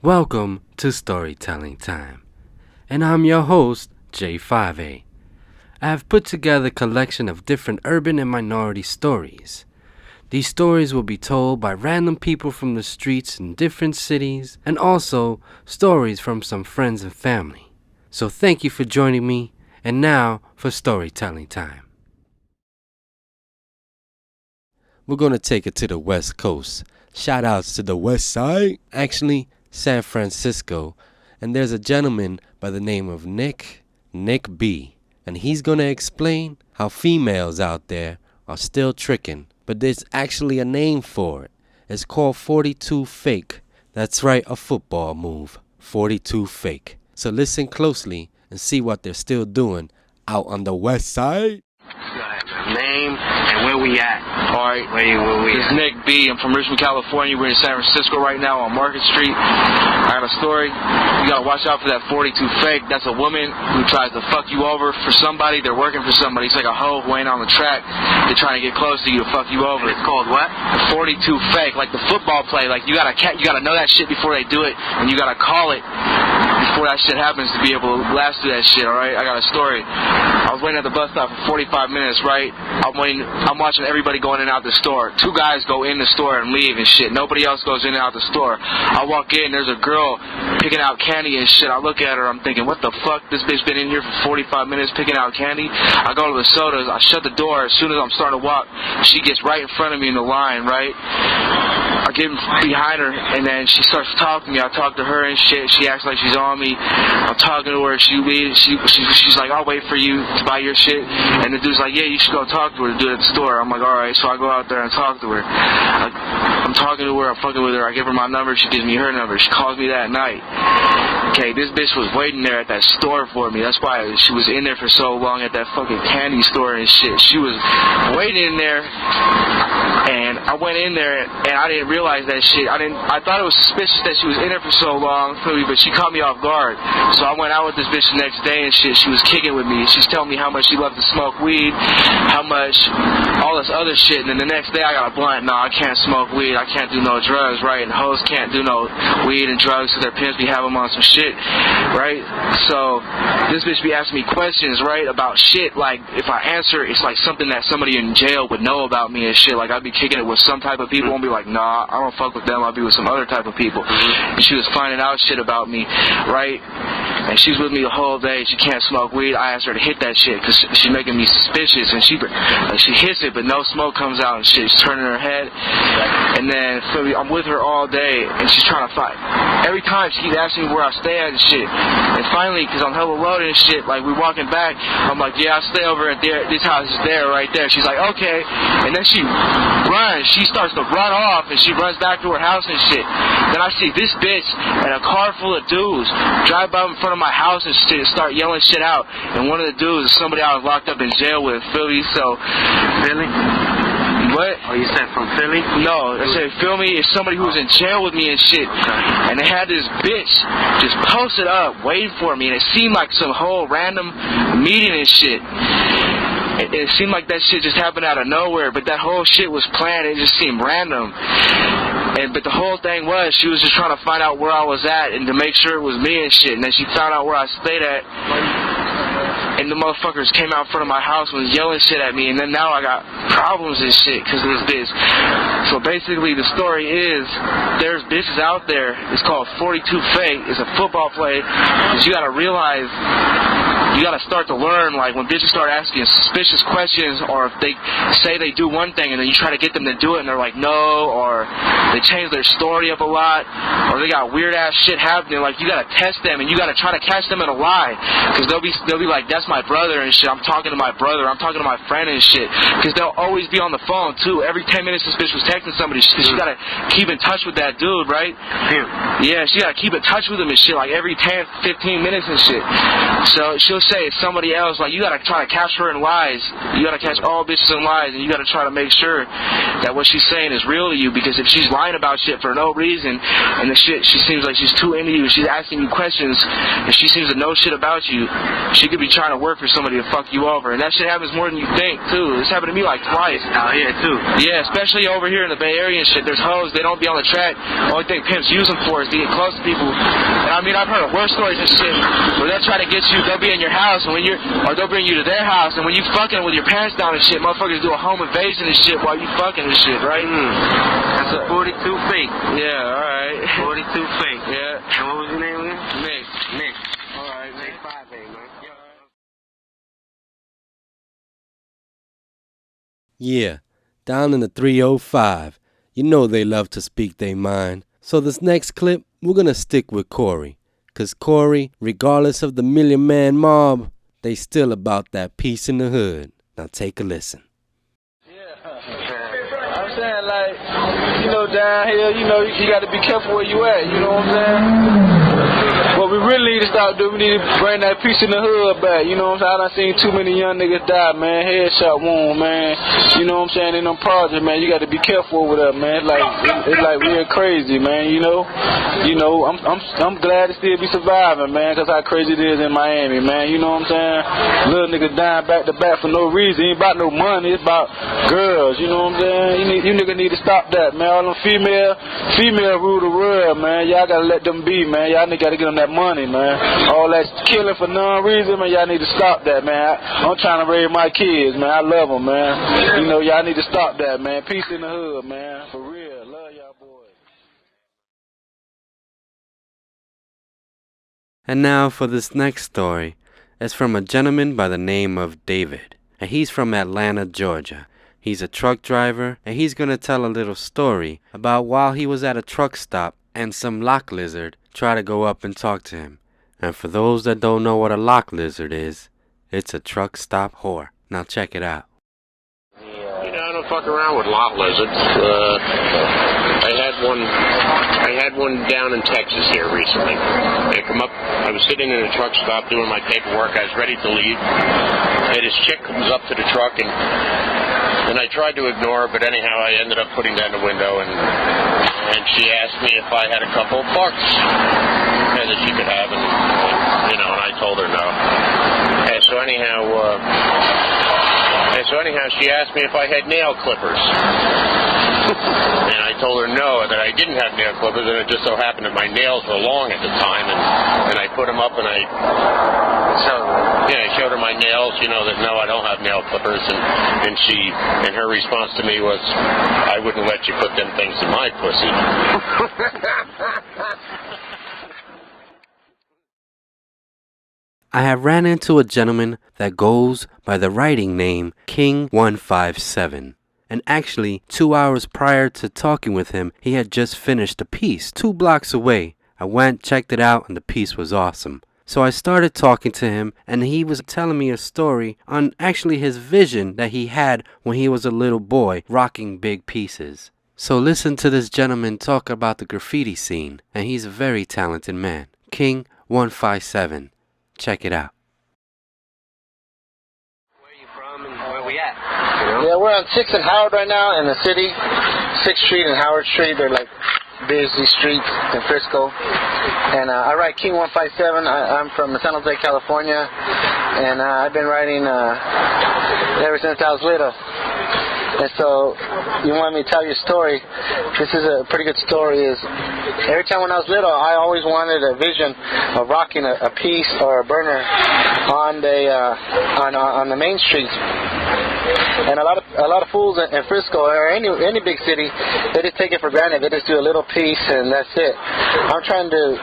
Welcome to Storytelling Time, and I'm your host, J5A. I have put together a collection of different urban and minority stories. These stories will be told by random people from the streets in different cities, and also stories from some friends and family. So thank you for joining me, and now for Storytelling Time. We're going to take it to the West Coast. Shout outs to the West Side. Actually, San Francisco, and there's a gentleman by the name of Nick B, and he's gonna explain how females out there are still tricking, but there's actually a name for it. It's called 42 fake. That's right, a football move, 42 fake. So listen closely and see what they're still doing out on the West Side. Name and where we at. Alright, this is Nick B. I'm from Richmond, California. We're in San Francisco right now on Market Street. I got a story. You gotta watch out for that 42 fake. That's a woman who tries to fuck you over for somebody. They're working for somebody. It's like a hoe who ain't on the track. They're trying to get close to you to fuck you over. It's called what? The 42 fake, like the football play. Like you gotta know that shit before they do it, and you gotta call it before that shit happens to be able to last through that shit. Alright, I got a story. I was waiting at the bus stop for 45 minutes, right? I'm watching everybody going in and out the store. Two guys go in the store and leave and shit. Nobody else goes in and out the store. I walk in, there's a girl picking out candy and shit. I look at her, I'm thinking, what the fuck? This bitch been in here for 45 minutes picking out candy? I go to the sodas, I shut the door. As soon as I'm starting to walk, she gets right in front of me in the line, right? I get behind her, and then she starts talking to me. I talk to her and shit. She acts like she's on me. I'm talking to her. She leaves. She's like, I'll wait for you to buy your shit. And the dude's like, yeah, you should go talk to her to do it at the store. I'm like, all right. So I go out there and talk to her. I'm talking to her. I'm fucking with her. I give her my number. She gives me her number. She calls me that night. Okay, this bitch was waiting there at that store for me. That's why she was in there for so long at that fucking candy store and shit. She was waiting in there, and I went in there, and I didn't realize that shit. I thought it was suspicious that she was in there for so long, but she caught me off guard. So I went out with this bitch the next day and shit. She was kicking with me. She's telling me how much she loved to smoke weed, how much, all this other shit. And then the next day I got a blunt. No, I can't smoke weed. I can't do no drugs, right? And hoes can't do no weed and drugs, so their pimps be having them on some shit, right? So this bitch be asking me questions, right, about shit. Like, if I answer, it's like something that somebody in jail would know about me and shit. Like, I'd be kicking it with some type of people and be like, nah, I don't fuck with them. I'll be with some other type of people. And she was finding out shit about me, right? And she's with me the whole day. She can't smoke weed. I asked her to hit that shit because she's making me suspicious. And she hits it, but no smoke comes out and shit. She's turning her head. And then I'm with her all day, and she's trying to fight. Every time she keeps asking me where I stay at and shit. And finally, because I'm hella loaded and shit, like we're walking back, I'm like, yeah, I stay over at there. This house is there, right there. She's like, okay. And then she runs. She starts to run off, and she runs back to her house and shit. Then I see this bitch and a car full of dudes drive by in front of my house and shit, start yelling shit out. And one of the dudes is somebody I was locked up in jail with, Philly. So, Philly? what? Oh, you said from Philly? No, I said, feel me? It's somebody who was in jail with me and shit. Okay. And they had this bitch just posted up, waiting for me, and it seemed like some whole random meeting and shit. It seemed like that shit just happened out of nowhere, but that whole shit was planned. It just seemed random. But the whole thing was, she was just trying to find out where I was at and to make sure it was me and shit. And then she found out where I stayed at. And the motherfuckers came out in front of my house and was yelling shit at me. And then now I got problems and shit because of this bitch. So basically the story is, there's bitches out there. It's called 42 fake. It's a football play. Because you got to realize, you got to start to learn, like when bitches start asking suspicious questions, or if they say they do one thing and then you try to get them to do it and they're like no, or they change their story up a lot, or they got weird ass shit happening, like you got to test them and you got to try to catch them in a lie, because they'll be like, that's my brother and shit, I'm talking to my brother, I'm talking to my friend and shit, because they'll always be on the phone too. Every 10 minutes this bitch was texting somebody, because you got to keep in touch with that dude, right? Yeah, she got to keep in touch with him and shit, like every 10, 15 minutes and shit. So she'll say it's somebody else, like, you gotta try to catch her in lies. You gotta catch all bitches in lies, and you gotta try to make sure that what she's saying is real to you, because if she's lying about shit for no reason, and the shit, she seems like she's too into you, she's asking you questions, and she seems to know shit about you, she could be trying to work for somebody to fuck you over, and that shit happens more than you think, too. This happened to me like twice. Out here, too. Yeah, especially over here in the Bay Area and shit. There's hoes, they don't be on the track. The only thing pimps use them for is to get close to people. And I mean, I've heard of worse stories and shit where they'll try to get you, they'll be in your house, and or they'll bring you to their house, and when you fucking with your pants down and shit, motherfuckers do a home invasion and shit while you fucking and shit, right? That's a 42 fake. Yeah, alright. 42 fake. Yeah. And what was your name again? Nick. Nick. Alright, Nick. 5 man. Yeah, down in the 305. You know they love to speak their mind. So this next clip, we're gonna stick with Corey. Cause Corey, regardless of the Million Man Mob, they still about that peace in the hood. Now take a listen. I'm saying, like, you know, down here, you know, you got to be careful where you at, you know what I'm saying? What we really need to start doing, we need to bring that peace in the hood back, you know what I'm saying? I done seen too many young niggas die, man, headshot wound, man, you know what I'm saying, in them projects, man, you got to be careful over there, man, it's like real crazy, man, you know, I'm glad to still be surviving, man, because how crazy it is in Miami, man, you know what I'm saying? Little niggas dying back to back for no reason, ain't about no money, it's about girls, you know what I'm saying? You niggas need to stop that, man. All them female rule the world, man. Y'all gotta let them be, man. Y'all niggas gotta get them that money, man. All that killing for no reason, man. Y'all need to stop that, man. I'm trying to raise my kids, man. I love them, man. You know, y'all need to stop that, man. Peace in the hood, man. For real. Love y'all boys. And now for this next story. It's from a gentleman by the name of David. And he's from Atlanta, Georgia. He's a truck driver, and he's going to tell a little story about while he was at a truck stop and some lock lizard tried to go up and talk to him. And for those that don't know what a lock lizard is, it's a truck stop whore. Now check it out. You know, I don't fuck around with lock lizards. I had one down in Texas here recently. They come up, I was sitting in a truck stop doing my paperwork, I was ready to leave, and this chick comes up to the truck and I tried to ignore her, but anyhow I ended up putting down the window and she asked me if I had a couple of bucks that she could have, and I told her no. And so anyhow she asked me if I had nail clippers. And I told her no, that I didn't have nail clippers, and it just so happened that my nails were long at the time, and I put them up and I showed her my nails, that no, I don't have nail clippers, and her response to me was, I wouldn't let you put them things in my pussy. I have ran into a gentleman that goes by the writing name King 157. And actually, 2 hours prior to talking with him, he had just finished a piece 2 blocks away. I went, checked it out, and the piece was awesome. So I started talking to him, and he was telling me a story on actually his vision that he had when he was a little boy rocking big pieces. So listen to this gentleman talk about the graffiti scene, and he's a very talented man. King 157. Check it out. Where are you from and where we at? Yeah, we're on 6th and Howard right now in the city. 6th Street and Howard Street, they're like busy streets in Frisco. And I write King 157. I'm from San Jose, California. And I've been writing ever since I was little. And so, you want me to tell you a story? This is a pretty good story. Is every time when I was little, I always wanted a vision of rocking a piece or a burner on the main street. And a lot of fools in Frisco or any big city, they just take it for granted. They just do a little piece and that's it. I'm trying to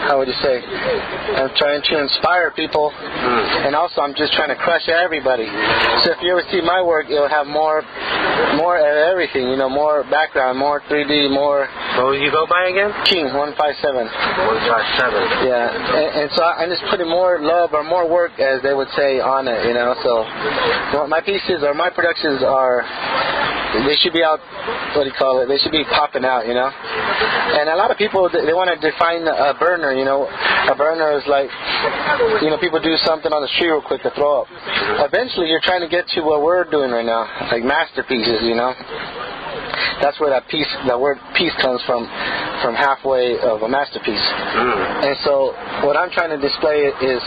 how would you say? I'm trying to inspire people, and also I'm just trying to crush everybody. So if you ever see my work, it'll have more of everything, more background, more 3D, more. What would you go by again? King 157. 157. Yeah, and so I'm just putting more love or more work, as they would say, on it, So my pieces or my productions are they should be out, what do you call it, they should be popping out, you know. And a lot of people, they want to define a burner, you know. A burner is like, you know, people do something on the street real quick to throw up. Eventually you're trying to get to what we're doing right now, like masterpieces, you know. That's where that word piece comes from halfway of a masterpiece. And so what I'm trying to display is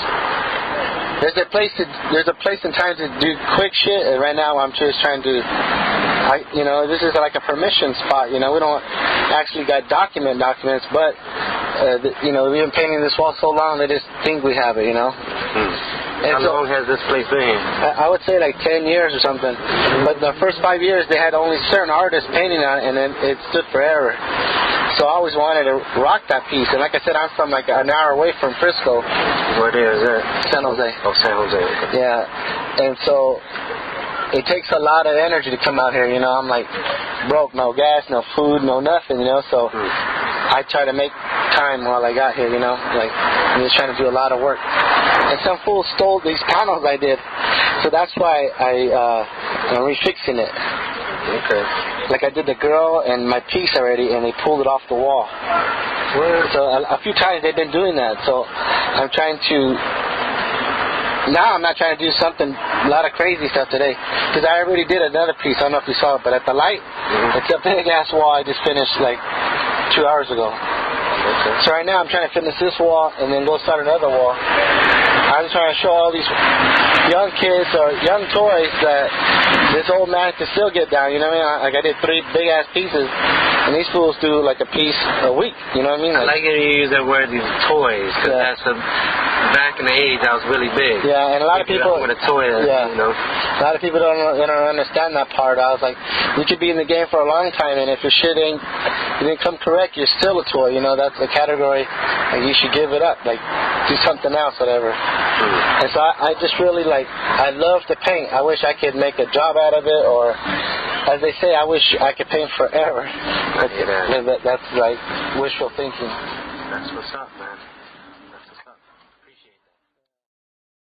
there's a place and time to do quick shit, and right now I'm just trying to, you know, this is like a permission spot, you know. We don't actually got documents, but you know, we've been painting this wall so long they just think we have it, you know. And how long has this place been here? I would say like 10 years or something. But the first 5 years they had only certain artists painting on it, and then it stood forever. So I always wanted to rock that piece. And like I said, I'm from like an hour away from Frisco. Where is it? San Jose. Oh, San Jose. Okay. Yeah. And so it takes a lot of energy to come out here, you know. I'm like broke, no gas, no food, no nothing, you know. So I try to make time while I got here, you know. Like I'm just trying to do a lot of work. And some fool stole these panels I did, so that's why I'm refixing it. Okay. Like I did the girl and my piece already, and they pulled it off the wall. So a few times they've been doing that. So I'm trying to. Now I'm not trying to do something, a lot of crazy stuff today, because I already did another piece. I don't know if you saw it, but at the light, it's a big ass wall I just finished like 2 hours ago. Okay. So right now I'm trying to finish this wall and then go start another wall. I'm just trying to show all these young kids or young toys that this old man can still get down, you know what I mean? Like I did 3 big ass pieces, and these fools do like a piece a week, you know what I mean? I like it you use that word, these toys, because that's back in the age that was really big. Yeah, and a lot of people with a toy, you know. A lot of people don't understand that part. I was like, you could be in the game for a long time, and if your shit didn't come correct, you're still a toy, you know. That's the category, and you should give it up, like do something else, whatever. And so I just really I love to paint. I wish I could make a job out of it, or as they say, I wish I could paint forever. That's like wishful thinking. That's what's up, man.